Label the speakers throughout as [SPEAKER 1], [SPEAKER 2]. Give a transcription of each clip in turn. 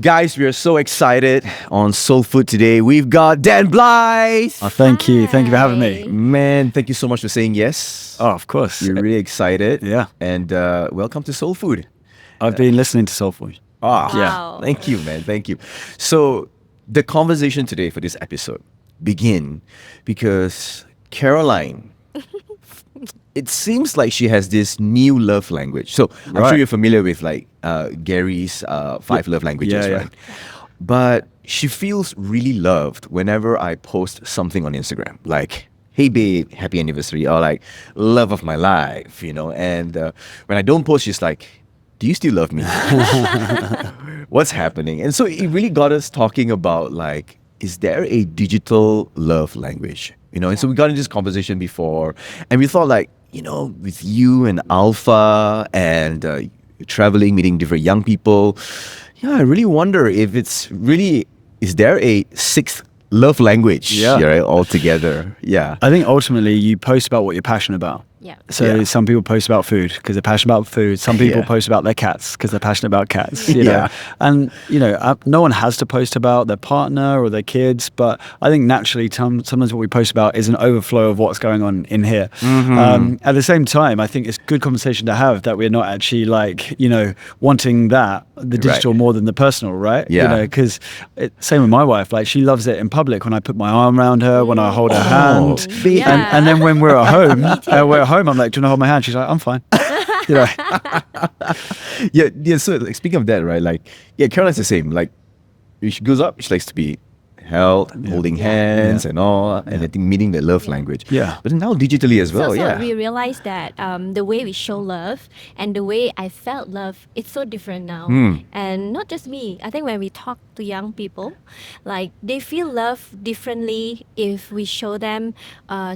[SPEAKER 1] Guys, we are so excited on Soul Food today. We've got Dan Blythe.
[SPEAKER 2] Oh, thank you. Thank you for having me.
[SPEAKER 1] Man, thank you so much for saying yes.
[SPEAKER 2] Oh, of course.
[SPEAKER 1] We're really excited.
[SPEAKER 2] Yeah.
[SPEAKER 1] And welcome to Soul Food.
[SPEAKER 2] I've been listening to Soul Food.
[SPEAKER 1] Yeah. Thank you, man. Thank you. So the conversation today for this episode begin because Caroline, it seems like she has this new love language. So I'm sure you're familiar with like Gary's 5 love languages, right? But she feels really loved whenever I post something on Instagram, like, hey babe, happy anniversary, or like, love of my life, you know. And when I don't post, she's like, do you still love me? What's happening? And so it really got us talking about like, is there a digital love language? You know, and so we got into this conversation before, and we thought like, you know, with you and Alpha and traveling, meeting different young people, I really wonder if it's really, is there a 6th love language right, altogether? Yeah.
[SPEAKER 2] I think ultimately you post about what you're passionate about.
[SPEAKER 3] Yeah.
[SPEAKER 2] So some people post about food because they're passionate about food. Some people post about their cats because they're passionate about cats. You know? And, you know, no one has to post about their partner or their kids. But I think naturally sometimes what we post about is an overflow of what's going on in here. At the same time, I think it's good conversation to have that we're not actually like, you know, wanting that, the digital more than the personal, right?
[SPEAKER 1] Yeah.
[SPEAKER 2] You know, because same with my wife. Like she loves it in public when I put my arm around her, when I hold her hand. And then when we're at home, I'm like, do you want to hold my hand? She's like, I'm fine. You know?
[SPEAKER 1] Yeah. So like, speaking of that, right? Like, Caroline's the same. Like, if she goes up, she likes to be held, holding hands and all, and I think meaning the love language. Yeah. But now digitally as well.
[SPEAKER 3] So we realized that the way we show love and the way I felt love, it's so different now. And not just me. I think when we talk to young people, like they feel love differently if we show them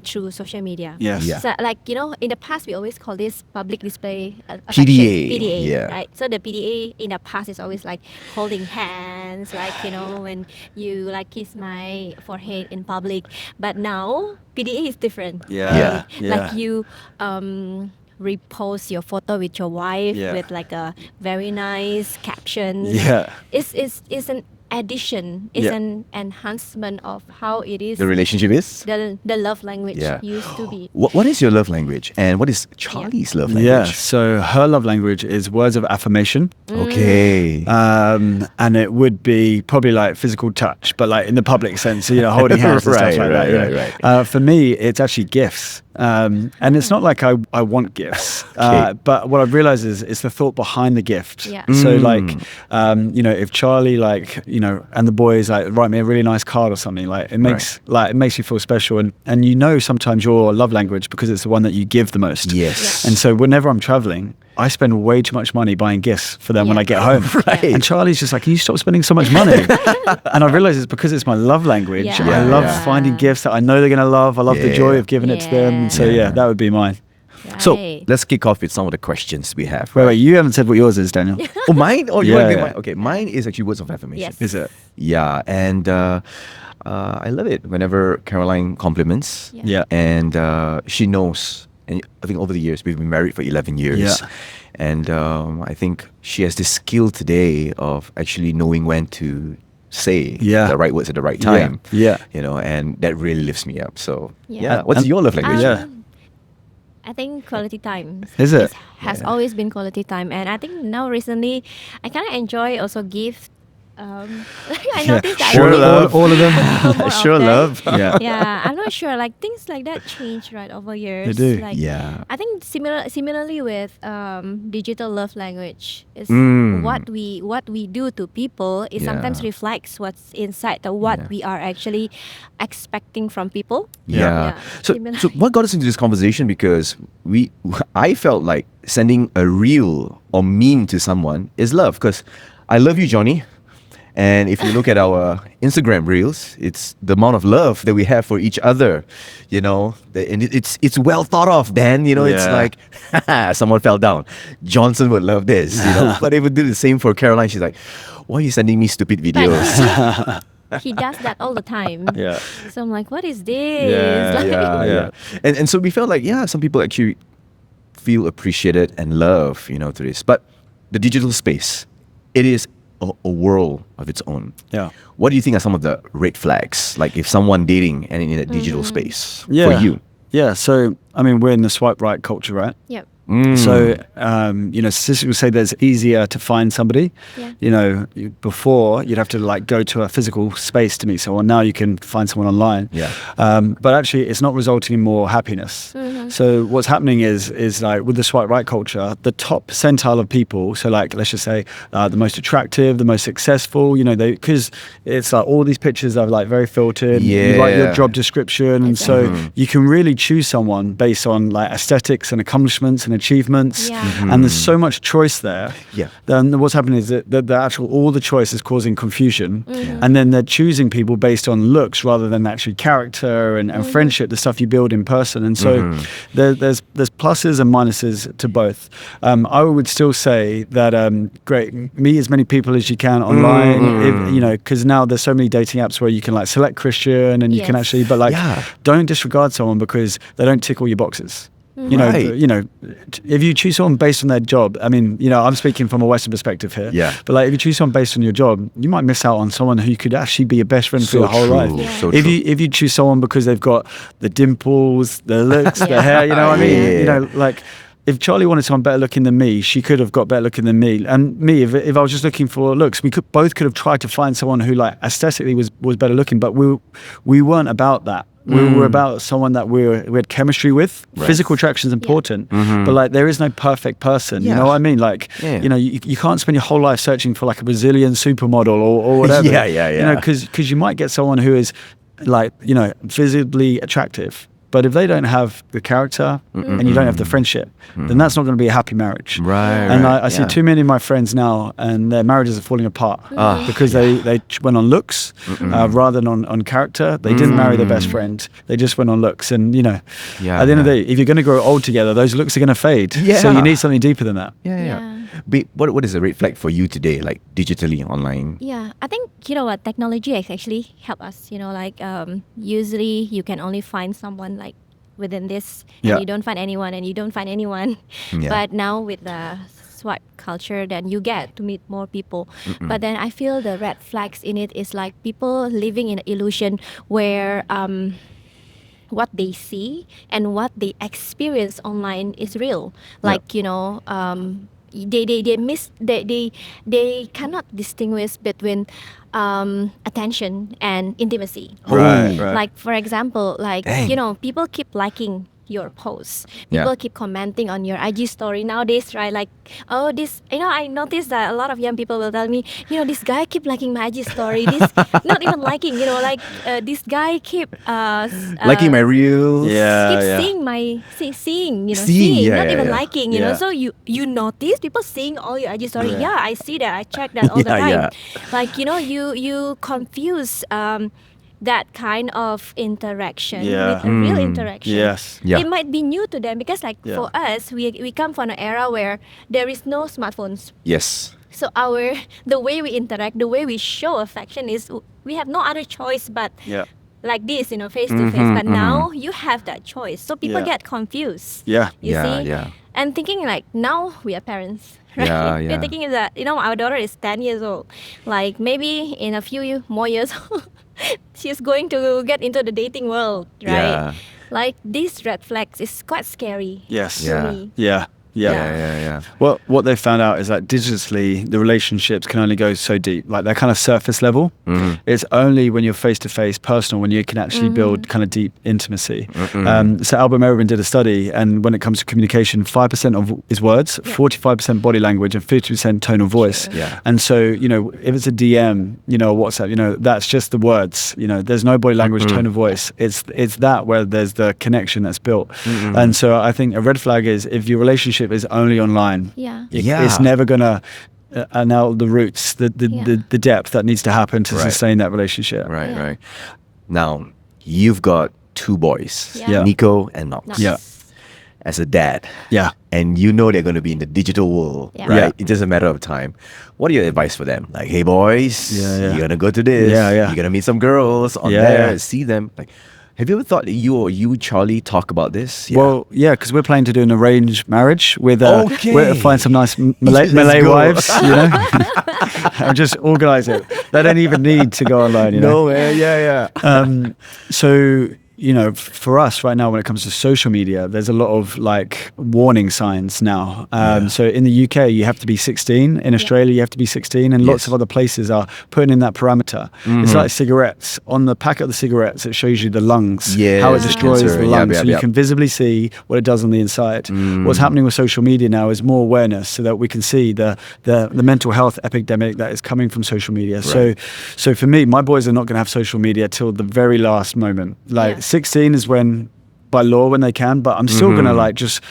[SPEAKER 3] through social media.
[SPEAKER 2] Yes. Yeah.
[SPEAKER 3] So like, you know, in the past we always call this public display
[SPEAKER 1] PDA.
[SPEAKER 3] PDA, right? So the PDA in the past is always like holding hands, like, you know, when you like kiss my forehead in public. But now PDA is different. Like you repost your photo with your wife with like a very nice caption. It's an addition, it's an enhancement of how it is.
[SPEAKER 1] The relationship is?
[SPEAKER 3] The love language used to be.
[SPEAKER 1] What is your love language? And what is Charlie's love language?
[SPEAKER 2] Yeah, so her love language is words of affirmation.
[SPEAKER 1] Okay.
[SPEAKER 2] And it would be probably like physical touch, but like in the public sense, you know, holding hands and stuff like that. For me, it's actually gifts. And it's not like I want gifts, but what I've realized is it's the thought behind the gift. So like, you know, if Charlie like, you know, and the boys like write me a really nice card or something, like it makes you feel special, and you know sometimes your love language because it's the one that you give the most. And so whenever I'm traveling, I spend way too much money buying gifts for them when I get home. And Charlie's just like, can you stop spending so much money? And I realize it's because it's my love language. I love finding gifts that I know they're going to love. I love the joy of giving it to them. So that would be mine.
[SPEAKER 1] So let's kick off with some of the questions we have.
[SPEAKER 2] Wait, you haven't said what yours is, Daniel.
[SPEAKER 1] Oh, mine? Oh, you want to get mine? Okay, mine is actually words of affirmation.
[SPEAKER 2] Is it?
[SPEAKER 1] Yeah, and I love it whenever Caroline compliments. And she knows. And I think over the years, we've been married for 11 years. And I think she has this skill today of actually knowing when to say the right words at the right time. You know, and that really lifts me up. So, what's your love language?
[SPEAKER 3] I think quality time.
[SPEAKER 2] Is it?
[SPEAKER 3] Has always been quality time. And I think now recently, I kind of enjoy also gift. I noticed that
[SPEAKER 2] all of them.
[SPEAKER 1] Sure love.
[SPEAKER 3] I'm not sure. Like things like that change right over years.
[SPEAKER 2] They do.
[SPEAKER 3] Like, I think similarly with digital love language is what we do to people. It sometimes reflects what's inside what we are actually expecting from people.
[SPEAKER 1] So what got us into this conversation? Because I felt like sending a reel or meme to someone is love. Because I love you, Johnny. And if you look at our Instagram reels, it's the amount of love that we have for each other, you know, and it's well thought of, Dan, you know, it's like, someone fell down. Johnson would love this, you know, but it would do the same for Caroline. She's like, why are you sending me stupid videos?
[SPEAKER 3] He does that all the time. So I'm like, what is this?
[SPEAKER 1] And so we felt like, some people actually feel appreciated and love, you know, to this. But the digital space, it is a world of its own.
[SPEAKER 2] Yeah.
[SPEAKER 1] What do you think are some of the red flags? Like if someone dating and in a digital space for you?
[SPEAKER 2] Yeah. So, I mean, we're in the swipe right culture, right?
[SPEAKER 3] Yep.
[SPEAKER 2] So, statistics will say that it's easier to find somebody.
[SPEAKER 3] Yeah.
[SPEAKER 2] Before you'd have to like go to a physical space to meet someone. Now you can find someone online.
[SPEAKER 1] Yeah.
[SPEAKER 2] But actually, it's not resulting in more happiness. So what's happening is like with the swipe right culture, the top percentile of people. So like, let's just say the most attractive, the most successful. Because it's like all these pictures are like very filtered. You write your job description, and so you can really choose someone based on like aesthetics and accomplishments and achievements, and there's so much choice there. Then what's happening is that all the choice is causing confusion, and then they're choosing people based on looks rather than actually character and friendship, the stuff you build in person. And so there's pluses and minuses to both. I would still say that great, meet as many people as you can online, because now there's so many dating apps where you can like select Christian and you can actually, but like don't disregard someone because they don't tick all your boxes. If you choose someone based on their job, I mean, I'm speaking from a Western perspective here. But like, if you choose someone based on your job, you might miss out on someone who could actually be your best friend for your whole life.
[SPEAKER 1] So
[SPEAKER 2] if you choose someone because they've got the dimples, the looks, the hair, like. If Charlie wanted someone better looking than me, she could have got better looking than me. And me, if I was just looking for looks, we both could have tried to find someone who like aesthetically was better looking, but we weren't about that. We were about someone that we had chemistry with. Physical attraction is important, but like there is no perfect person. You know what I mean? Like, you can't spend your whole life searching for like a Brazilian supermodel or whatever. Because you might get someone who is like, visibly attractive. But if they don't have the character and you don't have the friendship, then that's not going to be a happy marriage. And I see too many of my friends now, and their marriages are falling apart because they went on looks rather than on character. They didn't marry their best friend. They just went on looks. And, at the end of the day, if you're going to grow old together, those looks are going to fade. So you need something deper than that.
[SPEAKER 1] What is a red flag for you today, like digitally, online?
[SPEAKER 3] Yeah, I think, what, technology has actually helped us, usually you can only find someone like within this, and you don't find anyone, and you don't find anyone. But now with the swipe culture, then you get to meet more people. But then I feel the red flags in it is like people living in an illusion where what they see and what they experience online is real. Like, they cannot distinguish between attention and intimacy. Like, for example, like people keep liking your posts. People keep commenting on your IG story nowadays, right? Like, oh, this, I noticed that a lot of young people will tell me, this guy keep liking my IG story. This, not even liking, this guy keep
[SPEAKER 1] liking my reels.
[SPEAKER 3] Seeing my, seeing, not even liking, So you notice people seeing all your IG story. I see that. I check that all the time. Like, you confuse that kind of interaction with a real interaction. It might be new to them because like for us, we come from an era where there is no smartphones. So the way we interact, the way we show affection is we have no other choice but like this, face to face. But now you have that choice. So people get confused. You see? And thinking like, now we are parents, right? We're thinking that, our daughter is 10 years old. Like maybe in a few more years, she's going to get into the dating world, right? Like these red flags is quite scary. To me.
[SPEAKER 2] Well, what they found out is that digitally, the relationships can only go so deep. Like they're kind of surface level. It's only when you're face to face, personal, when you can actually build kind of deep intimacy. So Albert Merriman did a study, and when it comes to communication, 5% is words, 45% body language, and 50% tone of voice. And so, if it's a DM, WhatsApp, that's just the words. There's no body language, tone of voice. It's that where there's the connection that's built. And so I think a red flag is if your relationship is only online. It's never gonna now the roots, the depth that needs to happen to sustain that relationship.
[SPEAKER 1] Right. Now you've got two boys, Nico and Knox. As a dad, and they're going to be in the digital world, right? It's just a matter of time. What are your advice for them? Like, hey boys, you're gonna go to this. You're gonna meet some girls on there, see them. Like, Have you ever thought that you, Charlie, talk about this?
[SPEAKER 2] Well, yeah, because we're planning to do an arranged marriage with
[SPEAKER 1] Okay.
[SPEAKER 2] we'll find some nice
[SPEAKER 1] Let's
[SPEAKER 2] Malay
[SPEAKER 1] go.
[SPEAKER 2] wives, you know. I'll just organise it. They don't even need to go online, you know.
[SPEAKER 1] No, man. Yeah.
[SPEAKER 2] So, you know, for us right now, when it comes to social media, there's a lot of like warning signs now. So in the UK, you have to be 16. In Australia, you have to be 16. And lots
[SPEAKER 1] Yes.
[SPEAKER 2] of other places are putting in that parameter. It's like cigarettes. On the packet of the cigarettes, it shows you the lungs, how it
[SPEAKER 1] Yes,
[SPEAKER 2] destroys
[SPEAKER 1] cancer.
[SPEAKER 2] the
[SPEAKER 1] Yep,
[SPEAKER 2] lungs.
[SPEAKER 1] yep,
[SPEAKER 2] So you
[SPEAKER 1] yep.
[SPEAKER 2] can visibly see what it does on the inside. What's happening with social media now is more awareness so that we can see the mental health epidemic that is coming from social media. So for me, my boys are not going to have social media till the very last moment. Like 16 is when, by law, when they can, but I'm still going to like just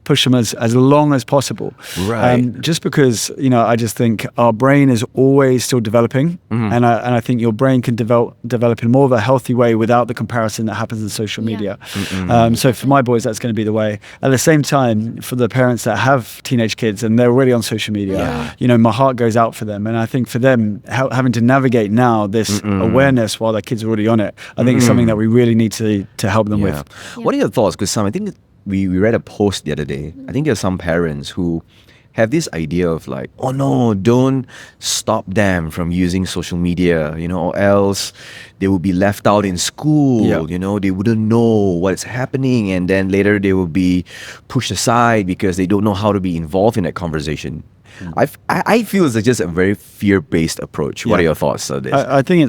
[SPEAKER 2] push them as long as possible.
[SPEAKER 1] Right.
[SPEAKER 2] Just because, you know, I just think our brain is always still developing, and I think your brain can develop in more of a healthy way without the comparison that happens in social media. So for my boys, that's going to be the way. At the same time, for the parents that have teenage kids and they're already on social media, you know, my heart goes out for them. And I think for them, having to navigate now this awareness while their kids are already on it, I think it's something that we really need to help them with.
[SPEAKER 1] What are your thoughts? Because I think we read a post the other day. I think there are some parents who have this idea of like, oh no, don't stop them from using social media, you know, or else they will be left out in school, you know, they wouldn't know what's happening, and then later they will be pushed aside because they don't know how to be involved in that conversation. I feel it's just a very fear-based approach. What are your thoughts on this?
[SPEAKER 2] I think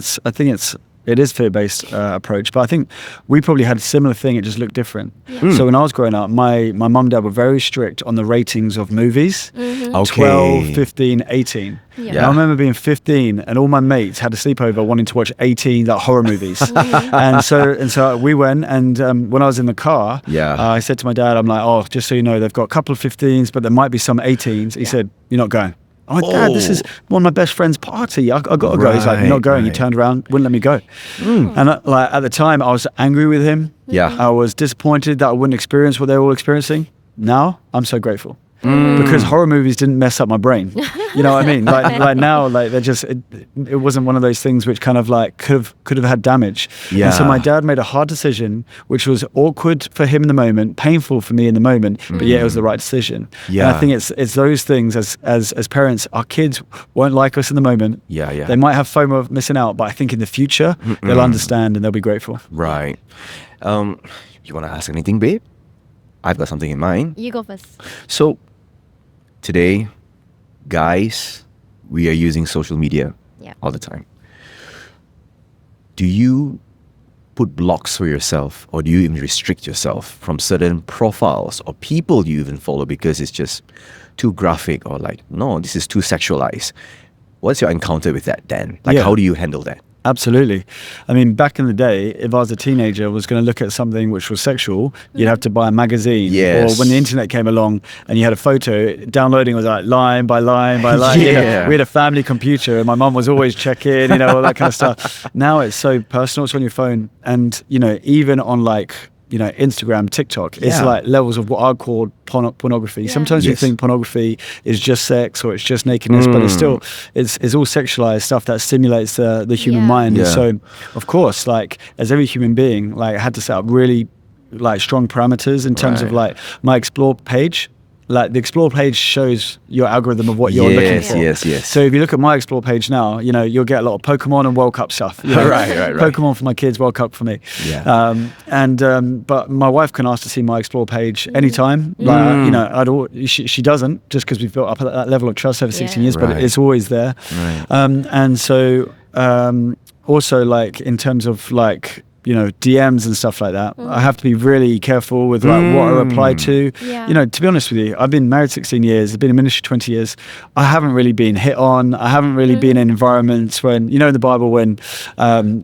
[SPEAKER 2] it is fear-based approach, but I think we probably had a similar thing. It just looked different. So when I was growing up, my mum and dad were very strict on the ratings of movies. 12, 15, 18. And I remember being 15 and all my mates had a sleepover wanting to watch 18 like horror movies. and so we went, and when I was in the car, I said to my dad, I'm like, oh, just so you know, they've got a couple of 15s, but there might be some 18s. He said, you're not going. I'm like, Dad, this is one of my best friend's party. I got to go. He's like, you're not going. He turned around, wouldn't let me go. And like at the time, I was angry with him. I was disappointed that I wouldn't experience what they were all experiencing. Now, I'm so grateful. Because horror movies didn't mess up my brain. You know what I mean? Like now, like they're just, it wasn't one of those things which kind of like could have had damage. And so my dad made a hard decision, which was awkward for him in the moment, painful for me in the moment, but yeah, it was the right decision. And I think it's those things as parents, our kids won't like us in the moment. They might have FOMO of missing out, but I think in the future, they'll understand and they'll be grateful.
[SPEAKER 1] Right. You want to ask anything, babe? I've got something in mind.
[SPEAKER 3] You go first.
[SPEAKER 1] So, today, guys, we are using social media all the time. Do you put blocks for yourself, or do you even restrict yourself from certain profiles or people you even follow because it's just too graphic, or like, no, this is too sexualized? What's your encounter with that, Dan? Like, how do you handle that?
[SPEAKER 2] Absolutely. I mean, back in the day, if I was a teenager, was going to look at something which was sexual, you'd have to buy a magazine. Or when the internet came along and you had a photo, downloading was like line by line by line. We had a family computer and my mum was always checking, you know, all that kind of stuff. Now it's so personal. It's on your phone. And, you know, even on like, you know, Instagram, TikTok, it's like levels of what I call pornography. Sometimes you think pornography is just sex or it's just nakedness, but it's still, it's all sexualized stuff that stimulates the human mind. And so, of course, like as every human being, like I had to set up really like strong parameters in terms of like my explore page. Like the explore page shows your algorithm of what you're looking for.
[SPEAKER 1] Yes.
[SPEAKER 2] So if you look at my explore page now, you know, you'll get a lot of Pokemon and World Cup stuff. You know?
[SPEAKER 1] Right.
[SPEAKER 2] Pokemon for my kids, World Cup for me. But my wife can ask to see my explore page anytime. Like, you know, she doesn't, just because we've built up that level of trust over 16 years, but it's always there. And so also like in terms of like, you know, DMs and stuff like that. I have to be really careful with like what I reply to. You know, to be honest with you, I've been married 16 years, I've been in ministry 20 years. I haven't really been hit on. I haven't really been in environments when, you know, in the Bible when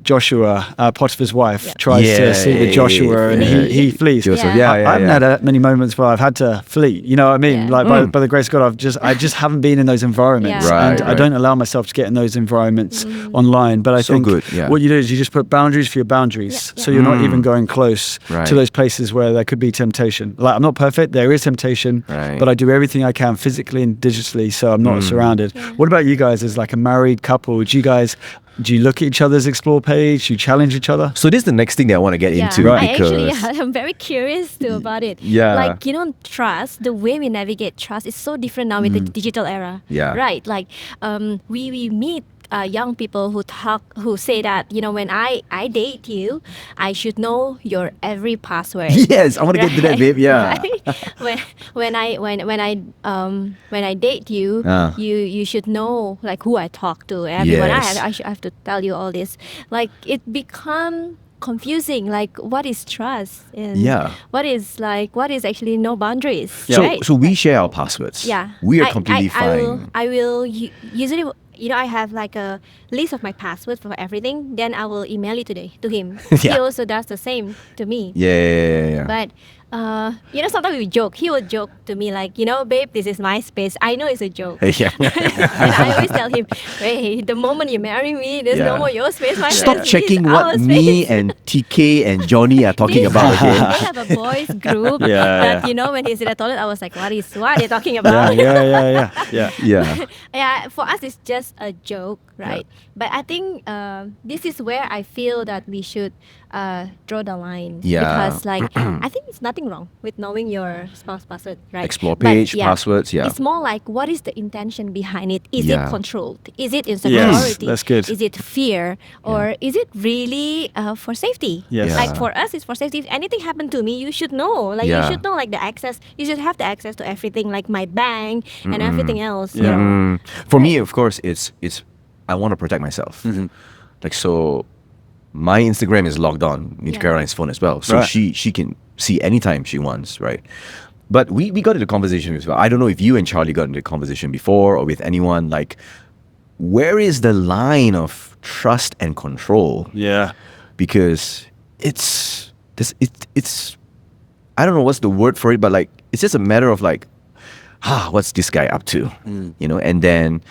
[SPEAKER 2] Joshua, Potiphar's wife, tries to sleep with Joshua and he flees. I haven't had that many moments where I've had to flee. You know what I mean? Like by the grace of God, I just haven't been in those environments. And I don't allow myself to get in those environments online. But I think what you do is you just put boundaries for your boundaries. So you're not even going close to those places where there could be temptation. Like I'm not perfect, there is temptation, but I do everything I can physically and digitally so I'm not surrounded. What about you guys as like a married couple? Do you guys Do you look at each other's explore page? Do you challenge each other?
[SPEAKER 1] So this is the next thing that I want to get into.
[SPEAKER 3] I
[SPEAKER 1] Because
[SPEAKER 3] actually, I'm very curious too about it.
[SPEAKER 1] Yeah.
[SPEAKER 3] Like, trust, the way we navigate trust is so different now with the digital era.
[SPEAKER 1] Yeah.
[SPEAKER 3] Right. Like, we meet young people who say that, when I date you, I should know your every password.
[SPEAKER 1] Yes, I want to get to that, babe. Yeah.
[SPEAKER 3] Right? When I date you, you should know like who I talk to. Everyone,
[SPEAKER 1] Yes.
[SPEAKER 3] I have to tell you all this. Like it become confusing. Like what is trust? And what is actually no boundaries?
[SPEAKER 1] So,
[SPEAKER 3] Right?
[SPEAKER 1] so we share our passwords.
[SPEAKER 3] Yeah.
[SPEAKER 1] We are completely fine.
[SPEAKER 3] I will usually, I have like a list of my passwords for everything. Then I will email it to him. He also does the same to me.
[SPEAKER 1] Yeah.
[SPEAKER 3] But sometimes we joke. He would joke to me like, babe, this is my space. I know it's a joke.
[SPEAKER 1] Yeah.
[SPEAKER 3] And I always tell him, hey, the moment you marry me, there's no more your space, my
[SPEAKER 1] Stop
[SPEAKER 3] space.
[SPEAKER 1] checking
[SPEAKER 3] This is
[SPEAKER 1] what
[SPEAKER 3] our
[SPEAKER 1] me
[SPEAKER 3] space.
[SPEAKER 1] and TK and Johnny are talking about
[SPEAKER 3] They
[SPEAKER 1] again.
[SPEAKER 3] have a boys group
[SPEAKER 2] Yeah,
[SPEAKER 3] that, when he's in the toilet, I was like, what are they talking about?
[SPEAKER 2] Yeah.
[SPEAKER 3] Yeah, for us it's just a joke, right? But I think this is where I feel that we should draw the line.
[SPEAKER 1] Yeah.
[SPEAKER 3] Because I think it's nothing wrong with knowing your spouse password, right?
[SPEAKER 1] Explore
[SPEAKER 3] But,
[SPEAKER 1] page, passwords,
[SPEAKER 3] It's more like what is the intention behind it? Is
[SPEAKER 1] Yeah.
[SPEAKER 3] it controlled? Is it insecurity?
[SPEAKER 2] that's good.
[SPEAKER 3] Is it fear? Or is it really for safety?
[SPEAKER 2] Yes.
[SPEAKER 3] Like for us it's for safety. If anything happened to me, you should know. Like you should know like the access. You should have the access to everything, like my bank and everything else. you know?
[SPEAKER 1] For me, of course, it's I want to protect myself. Like so, my Instagram is logged on into Caroline's phone as well, so
[SPEAKER 2] Right.
[SPEAKER 1] she can see anytime she wants, right? But we got into conversation as well. I don't know if you and Charlie got into conversation before or with anyone. Like, where is the line of trust and control?
[SPEAKER 2] Yeah.
[SPEAKER 1] Because it's I don't know what's the word for it, but like it's just a matter of like, what's this guy up to? And then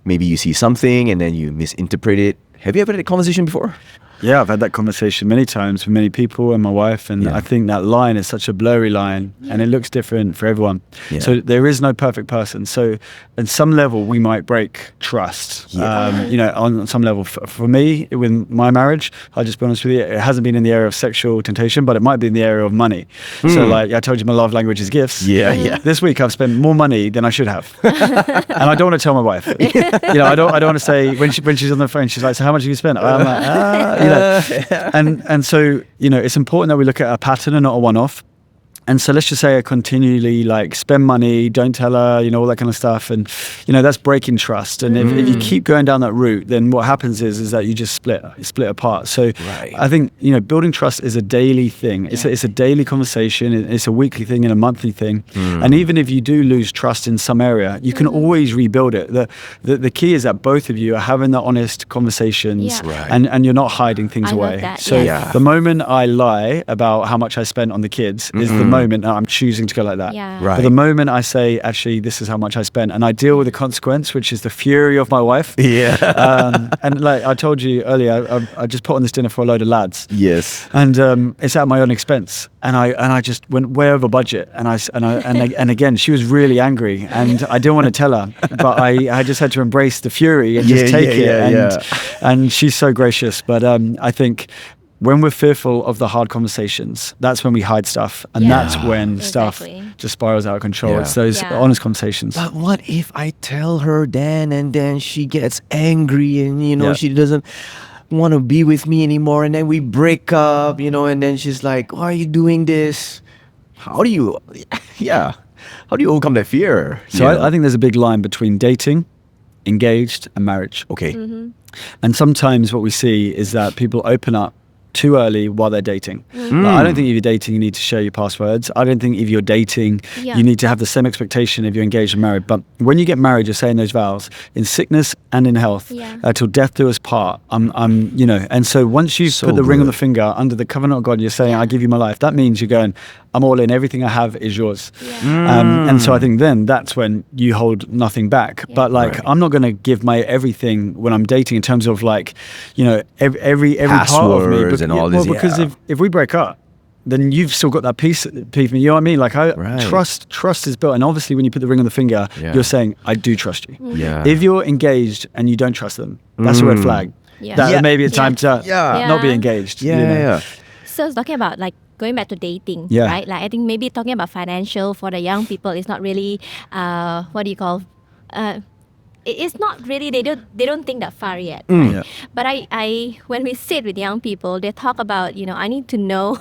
[SPEAKER 1] maybe you see something and then you misinterpret it. Have you ever had a conversation before?
[SPEAKER 2] Yeah, I've had that conversation many times with many people and my wife, and I think that line is such a blurry line, and it looks different for everyone.
[SPEAKER 1] Yeah.
[SPEAKER 2] So there is no perfect person. So at some level, we might break trust. On some level, for me, with my marriage, I'll just be honest with you, it hasn't been in the area of sexual temptation, but it might be in the area of money. So like I told you, my love language is gifts.
[SPEAKER 1] Yeah.
[SPEAKER 2] This week I've spent more money than I should have, and I don't want to tell my wife. I don't want to say when she's on the phone, she's like, "So how much have you spent?" I'm like, and so it's important that we look at a pattern and not a one-off. And so let's just say I continually like spend money, don't tell her, all that kind of stuff. And, that's breaking trust. And if you keep going down that route, then what happens is that you just split apart. So I think, building trust is a daily thing. It's a daily conversation. It's a weekly thing and a monthly thing. And even if you do lose trust in some area, you can always rebuild it. The key is that both of you are having the honest conversations and you're not hiding things
[SPEAKER 3] I love
[SPEAKER 2] away.
[SPEAKER 3] that,
[SPEAKER 2] So
[SPEAKER 3] yes.
[SPEAKER 2] the moment I lie about how much I spent on the kids is the moment I'm choosing to go like that.
[SPEAKER 3] Yeah.
[SPEAKER 1] Right.
[SPEAKER 2] But the moment I say, actually, this is how much I spent, and I deal with the consequence, which is the fury of my wife. And like I told you earlier, I just put on this dinner for a load of lads.
[SPEAKER 1] Yes.
[SPEAKER 2] And it's at my own expense, and I just went way over budget, and again she was really angry, and I didn't want to tell her, but I just had to embrace the fury and just take it, and she's so gracious. But I think when we're fearful of the hard conversations, that's when we hide stuff, and that's when stuff just spirals out of control. It's those honest conversations.
[SPEAKER 1] But what if I tell her Dan and then she gets angry and she doesn't want to be with me anymore, and then we break up, and then she's like, why are you doing this? How do you overcome that fear?
[SPEAKER 2] So I think there's a big line between dating, engaged, and marriage.
[SPEAKER 1] Okay.
[SPEAKER 2] And sometimes what we see is that people open up too early while they're dating. Like, I don't think if you're dating, you need to share your passwords. I don't think if you're dating, you need to have the same expectation if you're engaged and married. But when you get married, you're saying those vows in sickness and in health, till death do us part. And so once you put the ring on the finger under the covenant of God, you're saying, I give you my life. That means you're going, I'm all in. Everything I have is yours. And so I think then that's when you hold nothing back. But I'm not going to give my everything when I'm dating in terms of every part of me.
[SPEAKER 1] And all this,
[SPEAKER 2] because if we break up, then you've still got that piece of me. You know what I mean? Like trust is built, and obviously when you put the ring on the finger, you're saying, I do trust you.
[SPEAKER 1] Yeah.
[SPEAKER 2] If you're engaged and you don't trust them, that's a red flag.
[SPEAKER 3] Yeah.
[SPEAKER 2] that
[SPEAKER 1] Yeah.
[SPEAKER 2] maybe it's time to
[SPEAKER 1] Yeah.
[SPEAKER 2] not be
[SPEAKER 3] Yeah.
[SPEAKER 2] engaged.
[SPEAKER 1] Yeah,
[SPEAKER 2] you know?
[SPEAKER 1] yeah.
[SPEAKER 3] So it's talking about like going back to dating,
[SPEAKER 2] Yeah.
[SPEAKER 3] right? Like I think maybe talking about financial for the young people is not really what do you call it's not really they don't think that far yet, right?
[SPEAKER 2] Yeah.
[SPEAKER 3] But I when we sit with young people, they talk about, I need to know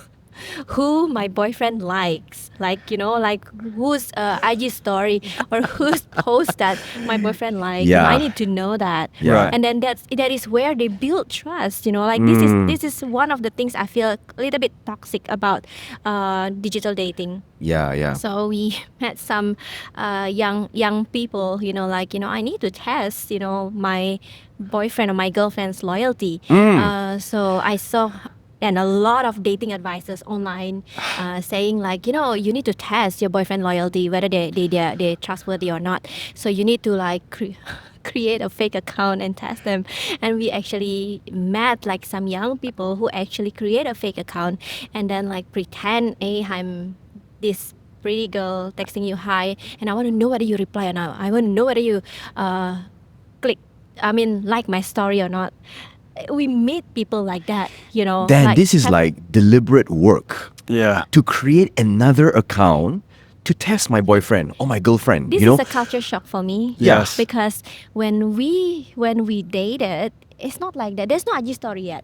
[SPEAKER 3] who my boyfriend likes, like like whose IG story or whose post that my boyfriend likes.
[SPEAKER 1] Yeah.
[SPEAKER 3] I need to know that.
[SPEAKER 1] Yeah.
[SPEAKER 2] Right.
[SPEAKER 3] And then that is where they build trust. Like this is one of the things I feel a little bit toxic about digital dating.
[SPEAKER 1] Yeah, yeah.
[SPEAKER 3] So we met some young people, I need to test, my boyfriend or my girlfriend's loyalty. So I saw and a lot of dating advisors online saying like, you need to test your boyfriend loyalty, whether they're trustworthy or not. So you need to like create a fake account and test them. And we actually met like some young people who actually create a fake account and then like pretend, hey, I'm this pretty girl texting you hi, and I want to know whether you reply or not. I want to know whether you like my story or not. We meet people like that,
[SPEAKER 1] Dan, this is like deliberate work
[SPEAKER 2] Yeah.
[SPEAKER 1] to create another account to test my boyfriend or my girlfriend.
[SPEAKER 3] This
[SPEAKER 1] you know?
[SPEAKER 3] is a culture shock for me.
[SPEAKER 2] Yes.
[SPEAKER 3] Because when we dated, it's not like that. There's no IG story yet,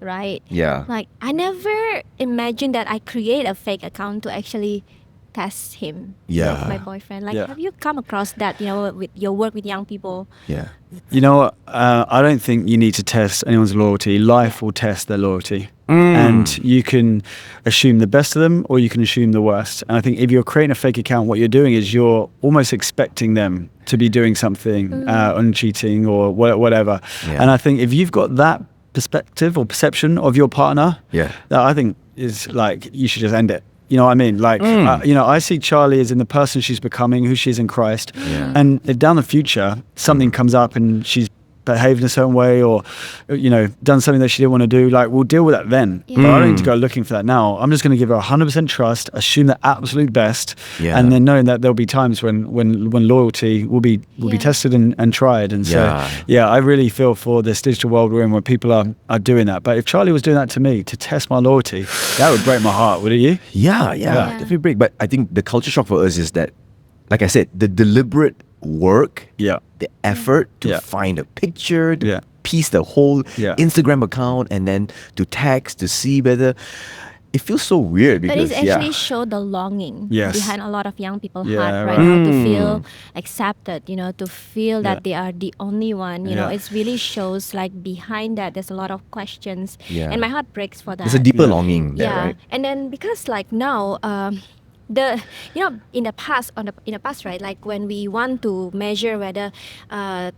[SPEAKER 3] right?
[SPEAKER 1] Yeah.
[SPEAKER 3] Like I never imagined that I create a fake account to actually test him.
[SPEAKER 1] Yeah.
[SPEAKER 3] My boyfriend. Like,
[SPEAKER 2] Yeah.
[SPEAKER 3] have you come across that? With your work with young people.
[SPEAKER 1] Yeah.
[SPEAKER 2] You know what? I don't think you need to test anyone's loyalty. Life will test their loyalty. And you can assume the best of them or you can assume the worst. And I think if you're creating a fake account, what you're doing is you're almost expecting them to be doing something on cheating or whatever.
[SPEAKER 1] Yeah.
[SPEAKER 2] And I think if you've got that perspective or perception of your partner,
[SPEAKER 1] Yeah.
[SPEAKER 2] that I think is like, you should just end it. You know what I mean? Like, I see Charlie as in the person she's becoming, who she is in Christ.
[SPEAKER 1] Yeah.
[SPEAKER 2] And if down the future, something comes up and she's behaved in a certain way or, done something that she didn't want to do, like, we'll deal with that then.
[SPEAKER 3] Yeah.
[SPEAKER 2] But I don't need to go looking for that now. I'm just going to give her 100% trust, assume the absolute best,
[SPEAKER 1] Yeah.
[SPEAKER 2] and then knowing that there'll be times when loyalty will be
[SPEAKER 3] Yeah.
[SPEAKER 2] tested and tried. And so,
[SPEAKER 1] Yeah.
[SPEAKER 2] I really feel for this digital world we're in where people are doing that. But if Charlie was doing that to me to test my loyalty, that would break my heart, wouldn't you?
[SPEAKER 1] Yeah,
[SPEAKER 3] Yeah.
[SPEAKER 1] definitely break. But I think the culture shock for us is that, like I said, the deliberate work,
[SPEAKER 2] Yeah.
[SPEAKER 1] the effort to
[SPEAKER 2] Yeah.
[SPEAKER 1] find a picture, to
[SPEAKER 2] Yeah.
[SPEAKER 1] piece the whole
[SPEAKER 2] Yeah.
[SPEAKER 1] Instagram account, and then to text to see whether it feels so weird
[SPEAKER 3] But
[SPEAKER 1] because
[SPEAKER 3] it actually showed the longing
[SPEAKER 2] Yes.
[SPEAKER 3] behind a lot of young people's
[SPEAKER 2] Yeah,
[SPEAKER 3] heart right
[SPEAKER 2] right.
[SPEAKER 3] now to feel accepted, to feel that
[SPEAKER 2] Yeah.
[SPEAKER 3] they are the only one.
[SPEAKER 2] Yeah.
[SPEAKER 3] It really shows like behind that there's a lot of questions.
[SPEAKER 1] Yeah.
[SPEAKER 3] And my heart breaks for that.
[SPEAKER 1] there's a deeper
[SPEAKER 2] Yeah.
[SPEAKER 1] longing there,
[SPEAKER 3] Yeah.
[SPEAKER 1] right?
[SPEAKER 3] And then because like now, in the past, right, like when we want to measure whether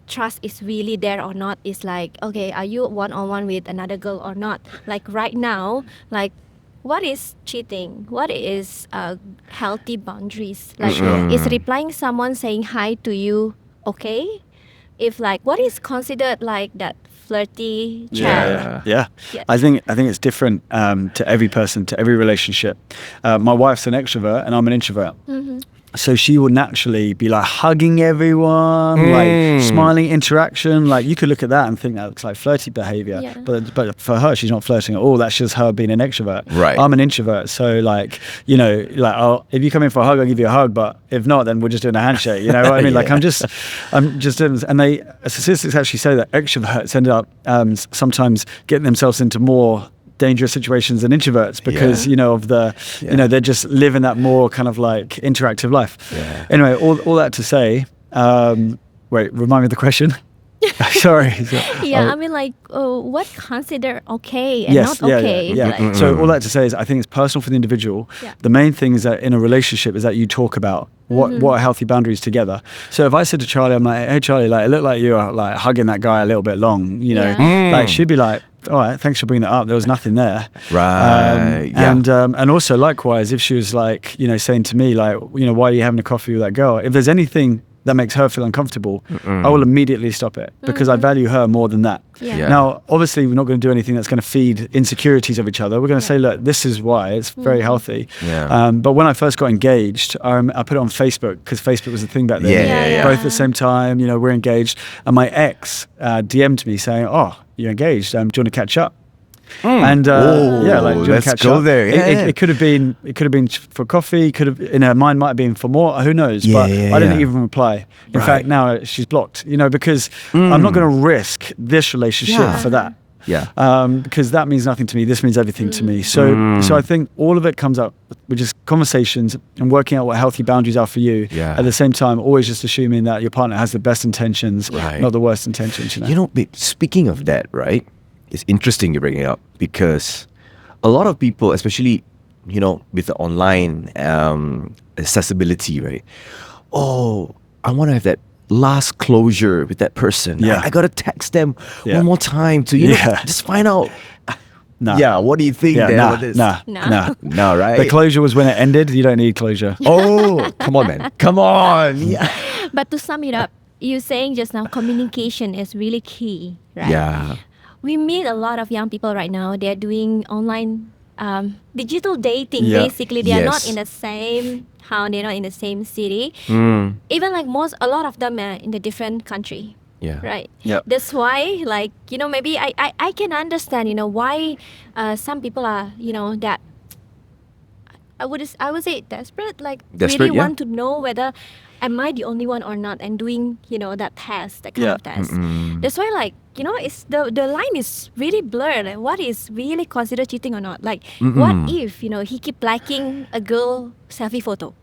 [SPEAKER 3] trust is really there or not, is like, okay, are you one-on-one with another girl or not? Like right now, like what is cheating? What is healthy boundaries? Like, is replying someone saying hi to you okay? If like, what is considered like that flirty chat?
[SPEAKER 2] Yeah.
[SPEAKER 3] Yes.
[SPEAKER 2] I think it's different to every person, to every relationship. My wife's an extrovert and I'm an introvert. So she will naturally be like hugging everyone, like smiling interaction. Like you could look at that and think that looks like flirty behavior.
[SPEAKER 3] Yeah.
[SPEAKER 2] But for her, she's not flirting at all. That's just her being an extrovert.
[SPEAKER 1] Right.
[SPEAKER 2] I'm an introvert. So like, if you come in for a hug, I'll give you a hug. But if not, then we're just doing a handshake. You know what I mean? Like I'm just, and statistics actually say that extroverts end up sometimes getting themselves into more dangerous situations than introverts because they're just living that more kind of like interactive life. Anyway, all that to say, wait, remind me of the question. Sorry.
[SPEAKER 3] Yeah, I mean, like, what considered okay and not okay?
[SPEAKER 2] Yeah.
[SPEAKER 3] Like,
[SPEAKER 2] So all that to say is, I think it's personal for the individual.
[SPEAKER 3] Yeah.
[SPEAKER 2] The main thing is that in a relationship is that you talk about what are healthy boundaries together. So if I said to Charlie, I'm like, hey Charlie, like it looked like you were like hugging that guy a little bit long, like she'd be like, all right, thanks for bringing that up. There was nothing there.
[SPEAKER 1] Right.
[SPEAKER 2] And also likewise, if she was like, saying to me like, why are you having a coffee with that girl? If there's anything that makes her feel uncomfortable, I will immediately stop it because I value her more than that.
[SPEAKER 3] Yeah.
[SPEAKER 2] Now, obviously, we're not going to do anything that's going to feed insecurities of each other. We're going to say, look, this is why. It's very healthy.
[SPEAKER 1] Yeah.
[SPEAKER 2] But when I first got engaged, I put it on Facebook because Facebook was the thing back then.
[SPEAKER 1] Yeah.
[SPEAKER 2] Both at the same time, we're engaged. And my ex DM'd me saying, oh, you're engaged. Do you want to catch up? And do you want to
[SPEAKER 1] let's
[SPEAKER 2] catch
[SPEAKER 1] go
[SPEAKER 2] up?
[SPEAKER 1] there. Yeah.
[SPEAKER 2] It could have been for coffee. Could have in her mind might have been for more. Who knows?
[SPEAKER 1] Yeah,
[SPEAKER 2] But
[SPEAKER 1] yeah,
[SPEAKER 2] I didn't
[SPEAKER 1] yeah.
[SPEAKER 2] even reply. In
[SPEAKER 1] Right.
[SPEAKER 2] fact, now she's blocked. Because I'm not going to risk this relationship
[SPEAKER 1] Yeah.
[SPEAKER 2] for that.
[SPEAKER 1] Yeah.
[SPEAKER 2] Because that means nothing to me. This means everything to me. So I think all of it comes up with just conversations and working out what healthy boundaries are for you.
[SPEAKER 1] Yeah.
[SPEAKER 2] At the same time, always just assuming that your partner has the best intentions,
[SPEAKER 1] Right.
[SPEAKER 2] not the worst intentions.
[SPEAKER 1] Babe, speaking of that, right? It's interesting you bring it up because a lot of people, especially, with the online accessibility, right? Oh, I want to have that last closure with that person.
[SPEAKER 2] Yeah.
[SPEAKER 1] I got to text them
[SPEAKER 2] Yeah.
[SPEAKER 1] one more time to, just find out.
[SPEAKER 2] Nah.
[SPEAKER 1] Yeah, what do you think
[SPEAKER 2] Yeah,
[SPEAKER 1] then
[SPEAKER 2] nah,
[SPEAKER 1] about this?
[SPEAKER 3] Nah.
[SPEAKER 1] No, right?
[SPEAKER 2] The closure was when it ended. You don't need closure.
[SPEAKER 1] Oh, come on, man. Come on. Yeah.
[SPEAKER 3] But to sum it up, you saying just now communication is really key, right?
[SPEAKER 1] Yeah.
[SPEAKER 3] We meet a lot of young people right now. They're doing online digital dating.
[SPEAKER 2] Yeah.
[SPEAKER 3] Basically, they are not
[SPEAKER 1] Yes.
[SPEAKER 3] in the same town. They're not in the same city.
[SPEAKER 1] Mm.
[SPEAKER 3] Even like a lot of them are in a different country.
[SPEAKER 1] Yeah.
[SPEAKER 3] Right.
[SPEAKER 2] Yep.
[SPEAKER 3] That's why, maybe I can understand, why some people are, that I would say desperate,
[SPEAKER 1] Desperate,
[SPEAKER 3] really
[SPEAKER 1] yeah.
[SPEAKER 3] want to know whether am I the only one or not, and doing, that test, that kind
[SPEAKER 2] Yeah.
[SPEAKER 3] of test.
[SPEAKER 1] Mm-mm.
[SPEAKER 3] That's why, it's the line is really blurred. Like, what is really considered cheating or not? Like, what if, he keep liking a girl selfie photo?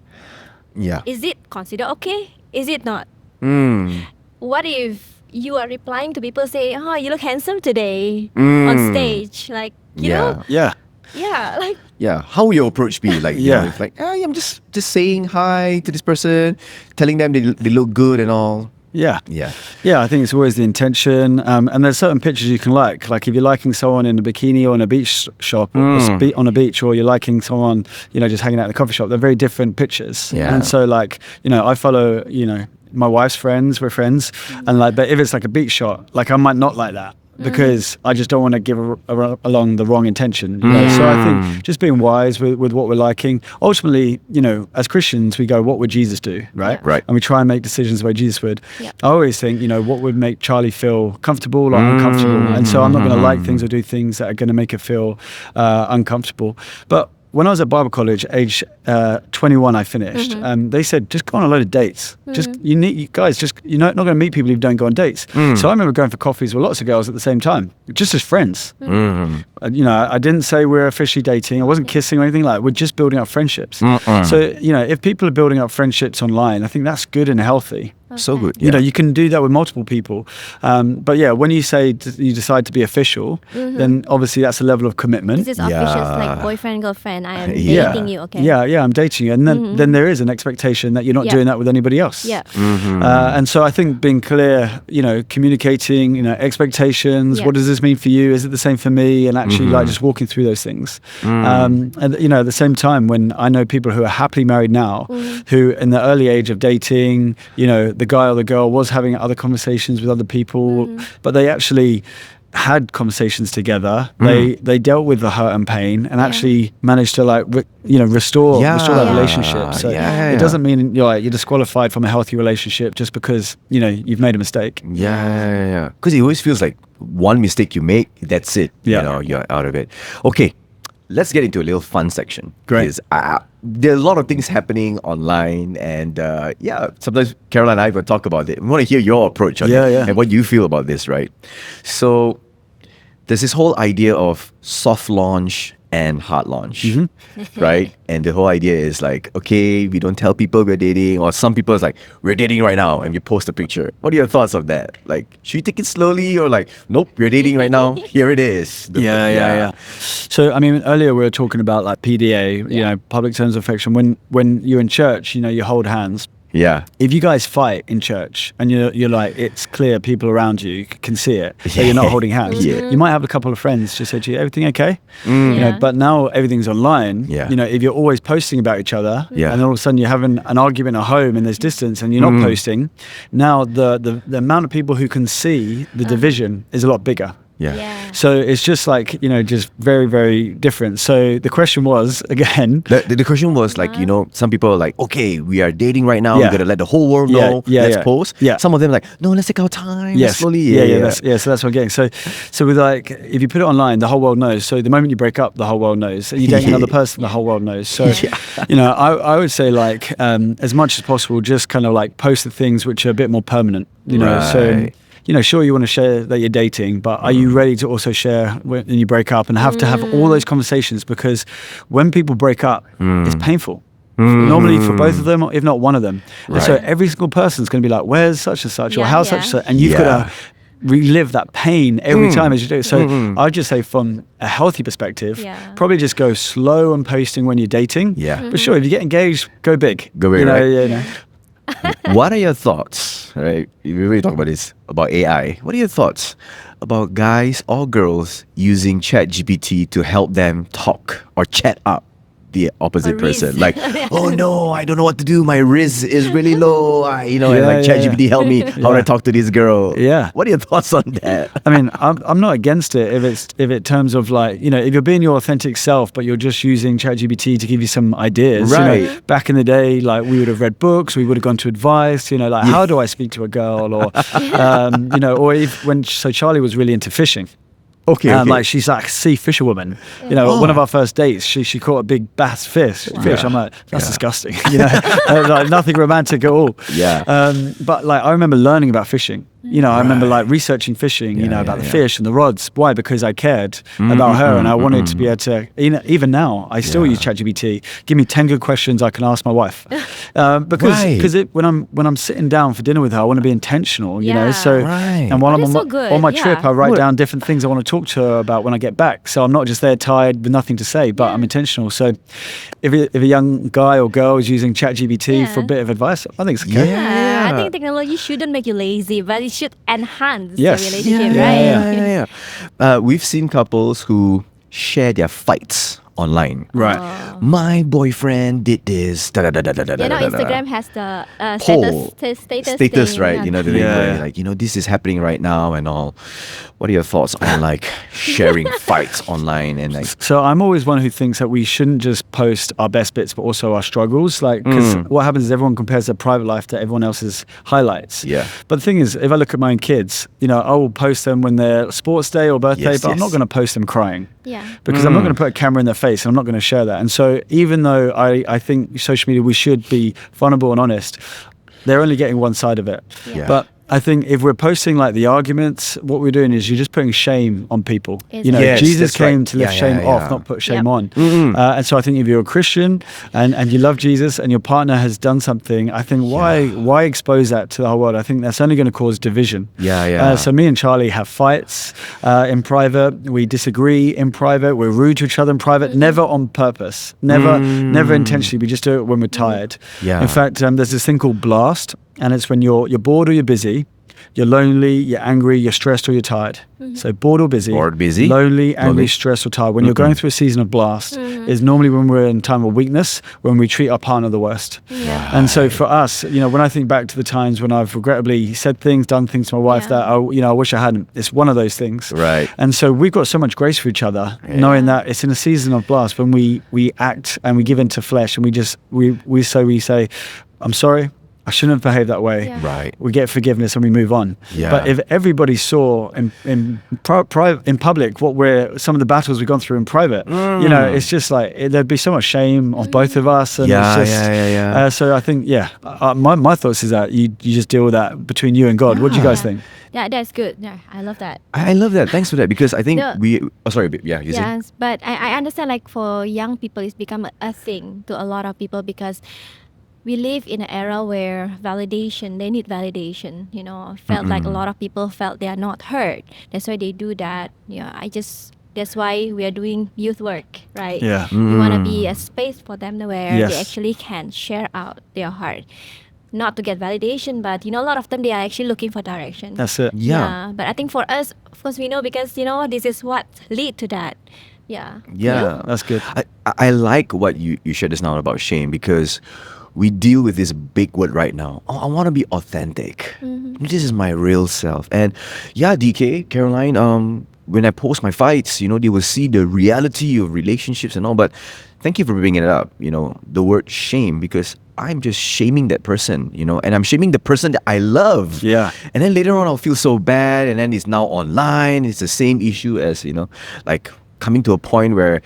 [SPEAKER 1] Yeah.
[SPEAKER 3] Is it considered okay? Is it not?
[SPEAKER 1] Mm.
[SPEAKER 3] What if you are replying to people say, "Oh, you look handsome today on stage," like you know,
[SPEAKER 2] Yeah.
[SPEAKER 3] yeah, like
[SPEAKER 1] Yeah, how will your approach be? Like,
[SPEAKER 2] Yeah.
[SPEAKER 1] if I'm just saying hi to this person, telling them they look good and all.
[SPEAKER 2] Yeah.
[SPEAKER 1] Yeah.
[SPEAKER 2] Yeah, I think it's always the intention. And there's certain pictures you can like. Like if you're liking someone in a bikini or in a beach shop or on a beach, or you're liking someone, just hanging out in a coffee shop, they're very different pictures.
[SPEAKER 1] Yeah.
[SPEAKER 2] And so I follow, my wife's friends, we're friends. And but if it's like a beach shot, I might not like that. Because I just don't want to give along the wrong intention. So I think just being wise with what we're liking. Ultimately, as Christians, we go, what would Jesus do, right?
[SPEAKER 1] Right.
[SPEAKER 2] And we try and make decisions the way Jesus would.
[SPEAKER 3] Yeah.
[SPEAKER 2] I always think, what would make Charlie feel comfortable or uncomfortable? And so I'm not going to like things or do things that are going to make her feel uncomfortable. But when I was at Bible college, age 21, I finished. They said, just go on a load of dates. Just you're not going to meet people who don't go on dates. So I remember going for coffees with lots of girls at the same time, just as friends. I didn't say we're officially dating. I wasn't kissing or anything like that. We're just building up friendships. So if people are building up friendships online, I think that's good and healthy.
[SPEAKER 1] So good.
[SPEAKER 2] You can do that with multiple people. But yeah, when you say you decide to be official, then obviously that's a level of commitment.
[SPEAKER 3] this is official,
[SPEAKER 1] Yeah.
[SPEAKER 3] like boyfriend girlfriend. I am
[SPEAKER 1] Yeah.
[SPEAKER 3] dating you, okay?
[SPEAKER 2] Yeah, I'm dating you. And then there is an expectation that you're not
[SPEAKER 3] Yeah.
[SPEAKER 2] doing that with anybody else.
[SPEAKER 3] Yeah.
[SPEAKER 2] And so I think being clear, communicating, expectations,
[SPEAKER 3] Yeah.
[SPEAKER 2] what does this mean for you? Is it the same for me? And actually just walking through those things. And, at the same time, when I know people who are happily married now, who in the early age of dating, the guy or the girl was having other conversations with other people, but they actually had conversations together. They dealt with the hurt and pain and actually managed to restore that
[SPEAKER 3] Yeah.
[SPEAKER 2] relationship. So
[SPEAKER 1] Yeah.
[SPEAKER 2] it doesn't mean you're disqualified from a healthy relationship just because you've made a mistake.
[SPEAKER 1] Yeah. Because it always feels like one mistake you make, that's it.
[SPEAKER 2] Yeah.
[SPEAKER 1] You're out of it. Okay, let's get into a little fun section.
[SPEAKER 2] Great.
[SPEAKER 1] Because, there are a lot of things happening online, and sometimes Caroline and I will talk about it. We want to hear your approach on it and what you feel about this, right? So there's this whole idea of soft launch and hard launch, right? And the whole idea is like, okay, we don't tell people we're dating, or some people is like, we're dating right now, and we post a picture. What are your thoughts of that? Like, should we take it slowly, or like, nope, we're dating right now, here it is.
[SPEAKER 2] Yeah. So, earlier we were talking about like PDA, public terms of affection. When you're in church, you hold hands.
[SPEAKER 1] Yeah.
[SPEAKER 2] If you guys fight in church and you're like, it's clear people around you can see it, that you're not holding hands,
[SPEAKER 1] Yeah.
[SPEAKER 2] you might have a couple of friends just say to you, everything okay?
[SPEAKER 1] Mm.
[SPEAKER 2] You know,
[SPEAKER 3] Yeah.
[SPEAKER 2] but now everything's online.
[SPEAKER 1] Yeah.
[SPEAKER 2] You know, if you're always posting about each other,
[SPEAKER 1] Yeah.
[SPEAKER 2] and all of a sudden you're having an argument at home and there's distance and you're not posting, now the amount of people who can see the division is a lot bigger.
[SPEAKER 1] Yeah.
[SPEAKER 3] Yeah.
[SPEAKER 2] So it's just like, you know, just very, very different. So the question was, again,
[SPEAKER 1] The question was like, you know, some people are like, okay, we are dating right now.
[SPEAKER 2] Yeah.
[SPEAKER 1] We gotta let the whole world
[SPEAKER 2] Yeah,
[SPEAKER 1] know.
[SPEAKER 2] yeah,
[SPEAKER 1] Let's
[SPEAKER 2] yeah.
[SPEAKER 1] post.
[SPEAKER 2] Yeah.
[SPEAKER 1] Some of them like, no, let's take our time.
[SPEAKER 2] yes,
[SPEAKER 1] Slowly.
[SPEAKER 2] So that's what I'm getting. So with like, if you put it online, the whole world knows. So the moment you break up, the whole world knows. You date another person, the whole world knows. So, you know, I would say like, as much as possible, just kind of like post the things which are a bit more permanent, you know. So,
[SPEAKER 1] Right.
[SPEAKER 2] you know, sure, you want to share that you're dating, but are you ready to also share when you break up and have to have all those conversations? Because when people break up, it's painful. Normally for both of them, or if not one of them. And so
[SPEAKER 1] Right.
[SPEAKER 2] every single person's going to be like, where's such and such, or
[SPEAKER 3] Yeah,
[SPEAKER 2] how's
[SPEAKER 3] yeah.
[SPEAKER 2] such and such? And you've got to relive that pain every time as you do it. So I'd just say from a healthy perspective,
[SPEAKER 3] Yeah.
[SPEAKER 2] probably just go slow on posting when you're dating.
[SPEAKER 1] Yeah.
[SPEAKER 2] But sure, if you get engaged, go big.
[SPEAKER 1] Go big,
[SPEAKER 2] you know,
[SPEAKER 1] right?
[SPEAKER 2] you know.
[SPEAKER 1] What are your thoughts, right? We really talk about this, about AI. What are your thoughts about guys or girls using ChatGPT to help them talk or chat up the opposite
[SPEAKER 3] Or
[SPEAKER 1] person?
[SPEAKER 3] riz.
[SPEAKER 1] Like, oh no, I don't know what to do. My riz is really low. And
[SPEAKER 2] Yeah,
[SPEAKER 1] like
[SPEAKER 2] yeah,
[SPEAKER 1] ChatGPT, help me. How do I talk to this girl?
[SPEAKER 2] Yeah.
[SPEAKER 1] What are your thoughts on that?
[SPEAKER 2] I mean, I'm not against it if it terms of like, you know, if you're being your authentic self, but you're just using ChatGPT to give you some ideas. You know,
[SPEAKER 1] Right.
[SPEAKER 2] back in the day, like we would have read books, we would have gone to advice. You know, like how do I speak to a girl, or you know, or if when so Charlie was really into fishing.
[SPEAKER 1] Okay, okay.
[SPEAKER 2] Like she's like a sea fisherwoman. You know, one of our first dates, she caught a big bass fish.
[SPEAKER 1] Yeah.
[SPEAKER 2] I'm like, that's
[SPEAKER 1] Yeah.
[SPEAKER 2] disgusting. You know, like nothing romantic at all.
[SPEAKER 1] Yeah.
[SPEAKER 2] But like I remember learning about fishing. You know, I remember like researching fishing. You
[SPEAKER 1] Yeah,
[SPEAKER 2] know, about
[SPEAKER 1] yeah,
[SPEAKER 2] the
[SPEAKER 1] yeah.
[SPEAKER 2] fish and the rods. Why? Because I cared about her, and I wanted to be able to. You know, even now, I still use ChatGPT. Give me 10 good questions I can ask my wife, because
[SPEAKER 1] Right.
[SPEAKER 2] when I'm sitting down for dinner with her, I want to be intentional. You know,
[SPEAKER 3] Yeah.
[SPEAKER 2] so
[SPEAKER 1] Right.
[SPEAKER 2] and while
[SPEAKER 3] That
[SPEAKER 2] I'm
[SPEAKER 3] is
[SPEAKER 2] on
[SPEAKER 3] so
[SPEAKER 2] my,
[SPEAKER 3] good,
[SPEAKER 2] on my
[SPEAKER 3] yeah.
[SPEAKER 2] trip, I write
[SPEAKER 1] Well-
[SPEAKER 2] down different things I want to talk to her about when I get back. So I'm not just there tired with nothing to say, but I'm intentional. So if a young guy or girl is using ChatGPT for a
[SPEAKER 3] Yeah.
[SPEAKER 2] bit of advice, I think it's okay.
[SPEAKER 3] Yeah, I
[SPEAKER 1] Yeah.
[SPEAKER 3] think technology shouldn't make you lazy, but it should enhance
[SPEAKER 2] Yes.
[SPEAKER 3] the relationship,
[SPEAKER 2] Yeah,
[SPEAKER 3] right?
[SPEAKER 1] yeah. We've seen couples who share their fights online.
[SPEAKER 2] Right.
[SPEAKER 1] My boyfriend did this. Da, da, da, da, da, da,
[SPEAKER 3] You know,
[SPEAKER 1] da, da, da.
[SPEAKER 3] Instagram has the
[SPEAKER 1] Poll.
[SPEAKER 3] status
[SPEAKER 1] Status,
[SPEAKER 3] thing,
[SPEAKER 1] right?
[SPEAKER 3] yeah.
[SPEAKER 1] You know, the thing
[SPEAKER 2] Yeah,
[SPEAKER 1] where
[SPEAKER 2] yeah.
[SPEAKER 1] like, you know, this is happening right now and all. What are your thoughts on like sharing fights online and like?
[SPEAKER 2] So I'm always one who thinks that we shouldn't just post our best bits, but also our struggles. Like, because what happens is everyone compares their private life to everyone else's highlights.
[SPEAKER 1] Yeah.
[SPEAKER 2] But the thing is, if I look at my own kids, you know, I will post them when they're sports day or birthday,
[SPEAKER 1] Yes,
[SPEAKER 2] but I'm not
[SPEAKER 1] yes.
[SPEAKER 2] going to post them crying.
[SPEAKER 3] Yeah.
[SPEAKER 2] Because I'm not going to put a camera in their face, and I'm not going to share that. And so even though I think social media, we should be vulnerable and honest, they're only getting one side of it.
[SPEAKER 1] Yeah.
[SPEAKER 2] But I think if we're posting like the arguments, what we're doing is you're just putting shame on people.
[SPEAKER 3] Yes.
[SPEAKER 2] You know,
[SPEAKER 1] Yes,
[SPEAKER 2] Jesus
[SPEAKER 1] that's right.
[SPEAKER 2] came to lift
[SPEAKER 1] Yeah,
[SPEAKER 2] shame
[SPEAKER 1] yeah,
[SPEAKER 2] off,
[SPEAKER 1] yeah.
[SPEAKER 2] not put shame
[SPEAKER 3] Yep.
[SPEAKER 2] on. And so I think if you're a Christian and you love Jesus and your partner has done something, I think why expose that to the whole world? I think that's only going to cause division.
[SPEAKER 1] Yeah, yeah.
[SPEAKER 2] So me and Charlie have fights in private. We disagree in private. We're rude to each other in private. Never on purpose. Never intentionally. We just do it when we're tired.
[SPEAKER 1] Yeah.
[SPEAKER 2] In fact, there's this thing called blast, and it's when you're bored or you're busy. You're lonely, you're angry, you're stressed, or you're tired. So bored or busy.
[SPEAKER 1] Bored, busy.
[SPEAKER 2] Lonely, angry,
[SPEAKER 1] Lonely.
[SPEAKER 2] stressed, or tired. When you're going through a season of blast, is normally when we're in time of weakness, when we treat our partner the worst.
[SPEAKER 3] Yeah.
[SPEAKER 2] And so for us, you know, when I think back to the times when I've regrettably said things, done things to my wife
[SPEAKER 3] Yeah.
[SPEAKER 2] that I wish I hadn't. It's one of those things.
[SPEAKER 1] Right.
[SPEAKER 2] And so we've got so much grace for each other, knowing that it's in a season of blast when we act and we give into flesh and we say, I'm sorry. I shouldn't have behaved that way.
[SPEAKER 3] Yeah.
[SPEAKER 1] Right.
[SPEAKER 2] We get forgiveness and we move on.
[SPEAKER 1] Yeah.
[SPEAKER 2] But if everybody saw in public some of the battles we've gone through in private, you know, it's just like there'd be so much shame on both of us. And
[SPEAKER 1] Yeah,
[SPEAKER 2] it's just,
[SPEAKER 1] yeah.
[SPEAKER 2] so I think, my thoughts is that you just deal with that between you and God. What do you guys think?
[SPEAKER 3] Yeah, that's good. Yeah, I love that.
[SPEAKER 1] I love that. Thanks for that because I think
[SPEAKER 3] No.
[SPEAKER 1] sorry, yeah, you say?
[SPEAKER 3] Yes, but I understand like for young people, it's become a thing to a lot of people because we live in an era where they need validation. You know, felt like a lot of people felt they are not heard. That's why they do that. Yeah, that's why we are doing youth work, right?
[SPEAKER 2] Yeah.
[SPEAKER 3] We want to be a space for them where
[SPEAKER 2] Yes.
[SPEAKER 3] they actually can share out their heart. not to get validation, but a lot of them they are actually looking for direction.
[SPEAKER 2] That's it.
[SPEAKER 1] Yeah.
[SPEAKER 3] But I think for us, of course, we know because this is what lead to that. Yeah.
[SPEAKER 1] Yeah.
[SPEAKER 2] That's good.
[SPEAKER 1] I like what you shared just now about shame, because we deal with this big word right now. Oh, I want to be authentic. This is my real self. And yeah, DK, Caroline, when I post my fights, they will see the reality of relationships and all. But thank you for bringing it up, the word shame, because I'm just shaming that person, and I'm shaming the person that I love.
[SPEAKER 2] Yeah.
[SPEAKER 1] And then later on, I'll feel so bad. And then it's now online. It's the same issue as, like coming to a point where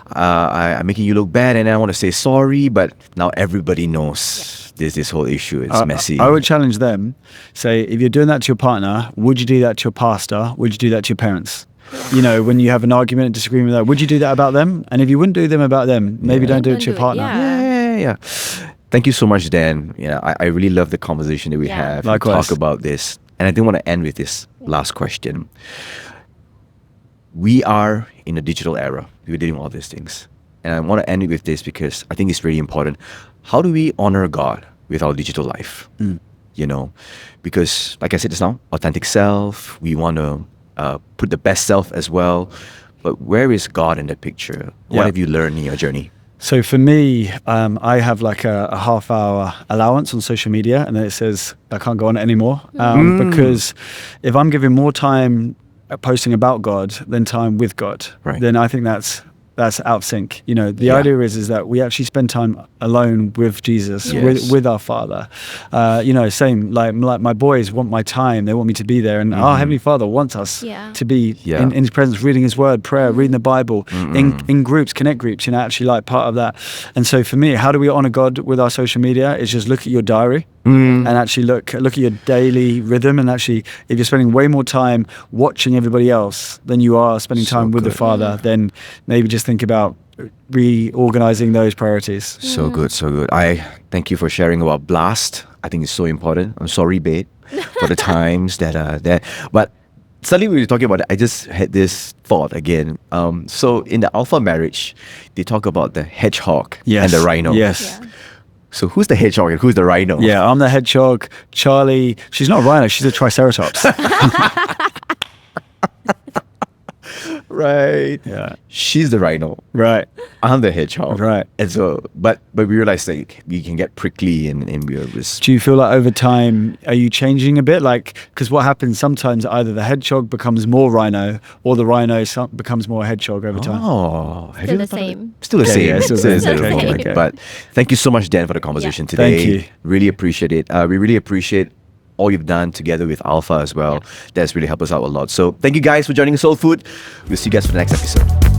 [SPEAKER 1] I'm making you look bad, and then I want to say sorry, but now everybody knows there's this whole issue. It's messy.
[SPEAKER 2] I would challenge them. Say, if you're doing that to your partner, would you do that to your pastor? Would you do that to your parents? When you have an argument and disagreement with that, would you do that about them? And if you wouldn't do them about them, maybe don't do it to your partner.
[SPEAKER 1] Yeah. Thank you so much, Dan. I really love the conversation that we have.
[SPEAKER 2] Likewise.
[SPEAKER 1] Talk about this. And I do want to end with this last question. We are in a digital era. We're doing all these things. And I want to end it with this because I think it's really important. How do we honor God with our digital life? Because like I said just now, authentic self, we want to put the best self as well. But where is God in the picture? What have you learned in your journey?
[SPEAKER 2] So for me, I have like a half-hour allowance on social media, and then it says I can't go on it anymore because if I'm giving more time posting about God than time with God, then I think that's out of sync. The idea is that we actually spend time alone with Jesus, with our Father. Same like my boys want my time. They want me to be there, and our Heavenly Father wants us to be in His presence, reading His Word, prayer, reading the Bible, in groups, connect groups. Actually like part of that. And so for me, how do we honor God with our social media? Is just look at your diary. And actually look at your daily rhythm, and actually if you're spending way more time watching everybody else than you are spending time with the Father, then maybe just think about reorganizing those priorities.
[SPEAKER 1] So good. I thank you for sharing about Blast. I think it's so important. I'm sorry, babe, for the times that are there. But suddenly we were talking about it, I just had this thought again. So in the alpha marriage, they talk about the hedgehog and the rhino.
[SPEAKER 2] Yes.
[SPEAKER 3] Yeah.
[SPEAKER 1] So who's the hedgehog and who's the rhino?
[SPEAKER 2] Yeah, I'm the hedgehog. Charlie, she's not a rhino, she's a triceratops.
[SPEAKER 1] Right.
[SPEAKER 2] Yeah.
[SPEAKER 1] She's the rhino.
[SPEAKER 2] Right.
[SPEAKER 1] I'm the hedgehog.
[SPEAKER 2] Right.
[SPEAKER 1] And so, but we realized like we can get prickly and we're just...
[SPEAKER 2] Do you feel like over time, are you changing a bit? Like, because what happens sometimes, either the hedgehog becomes more rhino or the rhino becomes more hedgehog over time.
[SPEAKER 1] Oh.
[SPEAKER 3] Still the same.
[SPEAKER 1] Still the same.
[SPEAKER 2] Yeah, still the same.
[SPEAKER 1] Okay. But thank you so much, Dan, for the conversation today.
[SPEAKER 2] Thank you.
[SPEAKER 1] Really appreciate it. We really appreciate all you've done together with Alpha as well. That's really helped us out a lot. So thank you guys for joining Soul Food. We'll see you guys for the next episode.